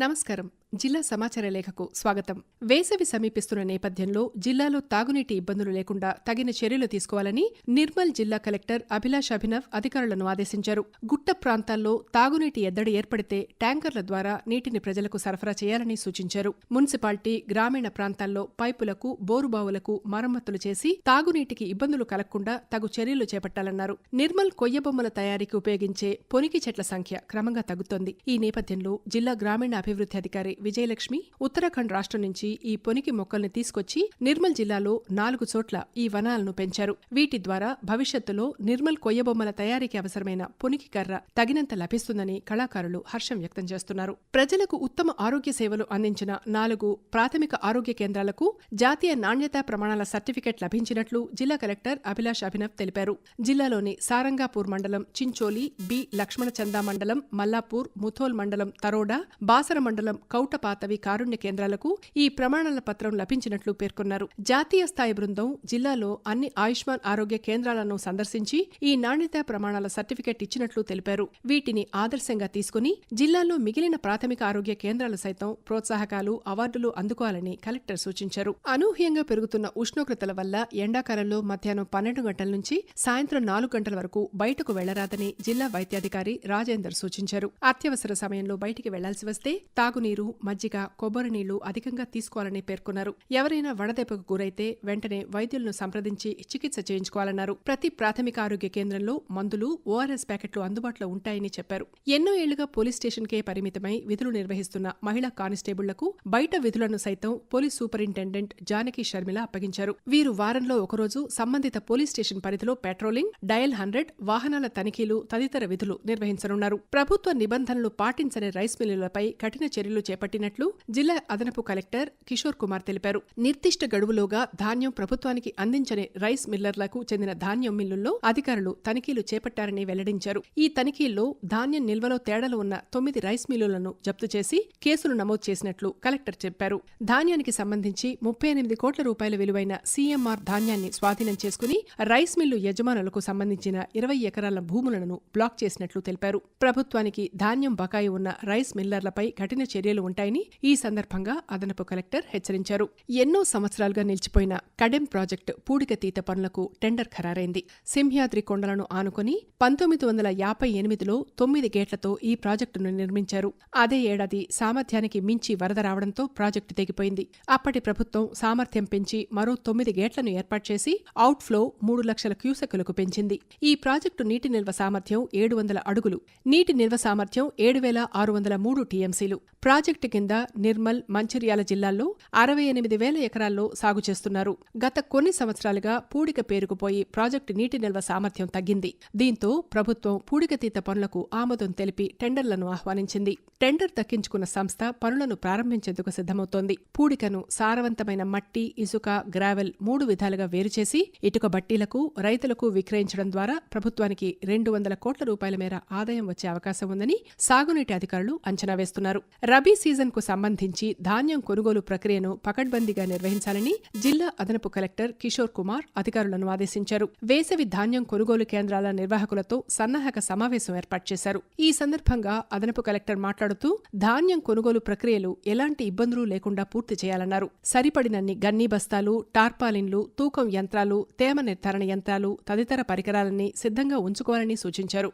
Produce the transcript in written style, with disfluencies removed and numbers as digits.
నమస్కారం. జిల్లా సమాచార లేఖకు స్వాగతం. వేసవి సమీపిస్తున్న నేపథ్యంలో జిల్లాలో తాగునీటి ఇబ్బందులు లేకుండా తగిన చర్యలు తీసుకోవాలని నిర్మల్ జిల్లా కలెక్టర్ అభిలాష్ అభినవ్ అధికారులను ఆదేశించారు. గుట్ట ప్రాంతాల్లో తాగునీటి ఎద్దడి ఏర్పడితే ట్యాంకర్ల ద్వారా నీటిని ప్రజలకు సరఫరా చేయాలని సూచించారు. మున్సిపాలిటీ, గ్రామీణ ప్రాంతాల్లో పైపులకు, బోరుబావులకు మరమ్మతులు చేసి తాగునీటికి ఇబ్బందులు కలగకుండా తగు చర్యలు చేపట్టాలన్నారు. నిర్మల్ కొయ్యబొమ్మల తయారీకి ఉపయోగించే పొనికి చెట్ల సంఖ్య క్రమంగా తగ్గుతోంది. ఈ నేపథ్యంలో జిల్లా గ్రామీణ అభివృద్ధి అధికారి విజయలక్ష్మి ఉత్తరాఖండ్ రాష్ట్రం నుంచి ఈ పొనికి మొక్కల్ని తీసుకొచ్చి నిర్మల్ జిల్లాలో 4 చోట్ల ఈ వనాలను పెంచారు. వీటి ద్వారా భవిష్యత్తులో నిర్మల్ కొయ్యబొమ్మల తయారీకి అవసరమైన పొనికి కర్ర తగినంత లభిస్తుందని కళాకారులు హర్షం వ్యక్తం చేస్తున్నారు. ప్రజలకు ఉత్తమ ఆరోగ్య సేవలు అందించిన 4 ప్రాథమిక ఆరోగ్య కేంద్రాలకు జాతీయ నాణ్యతా ప్రమాణాల సర్టిఫికెట్ లభించినట్లు జిల్లా కలెక్టర్ అభిలాష్ అభినవ్ తెలిపారు. జిల్లాలోని సారంగాపూర్ మండలం చించోలి, బి లక్ష్మణచందా మండలం మల్లాపూర్, ముథోల్ మండలం తరోడా, బాసర మండలం కౌటపాతవి కారుణ్య కేంద్రాలకు ఈ ప్రమాణాల పత్రం లభించినట్లు పేర్కొన్నారు. జాతీయ స్థాయి బృందం జిల్లాలో అన్ని ఆయుష్మాన్ ఆరోగ్య కేంద్రాలను సందర్శించి ఈ నాణ్యతా ప్రమాణాల సర్టిఫికెట్ ఇచ్చినట్లు తెలిపారు. వీటిని ఆదర్శంగా తీసుకుని జిల్లాలో మిగిలిన ప్రాథమిక ఆరోగ్య కేంద్రాలు సైతం ప్రోత్సాహకాలు, అవార్డులు అందుకోవాలని కలెక్టర్ సూచించారు. అనూహ్యంగా పెరుగుతున్న ఉష్ణోగ్రతల వల్ల ఎండాకాలంలో మధ్యాహ్నం 12 గంటల నుంచి సాయంత్రం 4 గంటల వరకు బయటకు వెళ్లరాదని జిల్లా వైద్యాధికారి రాజేందర్ సూచించారు. అత్యవసర సమయంలో బయటికి వెళ్లాల్సి వస్తే తాగునీరు, మజ్జిగ, కొబ్బరి నీళ్లు అధికంగా తీసుకోవాలని పేర్కొన్నారు. ఎవరైనా వడదెబ్బకు గురైతే వెంటనే వైద్యులను సంప్రదించి చికిత్స చేయించుకోవాలన్నారు. ప్రతి ప్రాథమిక ఆరోగ్య కేంద్రంలో మందులు, ఓఆర్ఎస్ ప్యాకెట్లు అందుబాటులో ఉంటాయని చెప్పారు. ఎన్నో ఏళ్లుగా పోలీస్ స్టేషన్కే పరిమితమై విధులు నిర్వహిస్తున్న మహిళా కానిస్టేబుళ్లకు బయట విధులను సైతం పోలీస్ సూపరింటెండెంట్ జానకి షర్మిల అప్పగించారు. వీరు వారంలో ఒకరోజు సంబంధిత పోలీస్ స్టేషన్ పరిధిలో పెట్రోలింగ్, డయల్ 100, వాహనాల తనిఖీలు తదితర విధులు నిర్వహించనున్నారు. ప్రభుత్వ నిబంధనలు పాటించని రైస్ మిల్లులపై కఠిన చర్యలు చేపట్టినట్లు జిల్లా అదనపు కలెక్టర్ కిషోర్ కుమార్ తెలిపారు. నిర్దిష్ట గడువులోగా ధాన్యం ప్రభుత్వానికి అందించని రైస్ మిల్లర్లకు చెందిన ధాన్యం మిల్లుల్లో అధికారులు తనిఖీలు చేపట్టారని వెల్లడించారు. ఈ తనిఖీల్లో ధాన్యం నిల్వలో తేడాలు ఉన్న 9 రైస్ మిల్లులను జప్తు చేసి కేసులు నమోదు చేసినట్లు కలెక్టర్ చెప్పారు. ధాన్యానికి సంబంధించి 38 కోట్ల రూపాయల విలువైన సీఎంఆర్ ధాన్యాన్ని స్వాధీనం చేసుకుని రైస్ మిల్లు యజమానులకు సంబంధించిన 20 ఎకరాల భూములను బ్లాక్ చేసినట్లు తెలిపారు. ప్రభుత్వానికి ధాన్యం బకాయి ఉన్న రైస్ మిల్లర్లపై కఠిన చర్యలు ఉంటాయని ఈ సందర్భంగా అదనపు కలెక్టర్ హెచ్చరించారు. ఎన్నో సంవత్సరాలుగా నిలిచిపోయిన కడెం ప్రాజెక్టు పూడికతీత పనులకు టెండర్ ఖరారైంది. సింహ్యాద్రి కొండలను ఆనుకుని 1958లో 9 గేట్లతో ఈ ప్రాజెక్టును నిర్మించారు. అదే ఏడాది సామర్థ్యానికి మించి వరద రావడంతో ప్రాజెక్టు తెగిపోయింది. అప్పటి ప్రభుత్వం సామర్థ్యం పెంచి మరో 9 గేట్లను ఏర్పాటు చేసి అవుట్ఫ్లో 3 లక్షల క్యూసెక్కులకు పెంచింది. ఈ ప్రాజెక్టు నీటి నిల్వ సామర్థ్యం 700 అడుగులు. నీటి నిల్వ సామర్థ్యం 7,603 టీఎంసీలు. ప్రాజెక్టు కింద నిర్మల్, మంచిర్యాల జిల్లాల్లో 68,000 ఎకరాల్లో సాగు చేస్తున్నారు. గత కొన్ని సంవత్సరాలుగా పూడిక పేరుకుపోయి ప్రాజెక్టు నీటి నిల్వ సామర్థ్యం తగ్గింది. దీంతో ప్రభుత్వం పూడికతీత పనులకు ఆమోదం తెలిపి టెండర్లను ఆహ్వానించింది. టెండర్ దక్కించుకున్న సంస్థ పనులను ప్రారంభించేందుకు సిద్ధమవుతోంది. పూడికను సారవంతమైన మట్టి, ఇసుక, గ్రావెల్ 3 విధాలుగా వేరుచేసి ఇటుక బట్టీలకు, రైతులకు విక్రయించడం ద్వారా ప్రభుత్వానికి 200 కోట్ల రూపాయల మేర ఆదాయం వచ్చే అవకాశం ఉందని సాగునీటి అధికారులు అంచనా వేస్తున్నారు. రబీ సీజన్కు సంబంధించి ధాన్యం కొనుగోలు ప్రక్రియను పకడ్బందీగా నిర్వహించాలని జిల్లా అదనపు కలెక్టర్ కిషోర్ కుమార్ అధికారులను ఆదేశించారు. వేసవి ధాన్యం కొనుగోలు కేంద్రాల నిర్వాహకులతో సన్నాహక సమావేశం ఏర్పాటు చేశారు. ఈ సందర్భంగా అదనపు కలెక్టర్ మాట్లాడుతూ ధాన్యం కొనుగోలు ప్రక్రియలు ఎలాంటి ఇబ్బందులు లేకుండా పూర్తి చేయాలన్నారు. సరిపడినన్ని గన్నీ బస్తాలు, టార్పాలిన్లు, తూకం యంత్రాలు, తేమ నిర్ధారణ యంత్రాలు తదితర పరికరాలన్నీ సిద్ధంగా ఉంచుకోవాలని సూచించారు.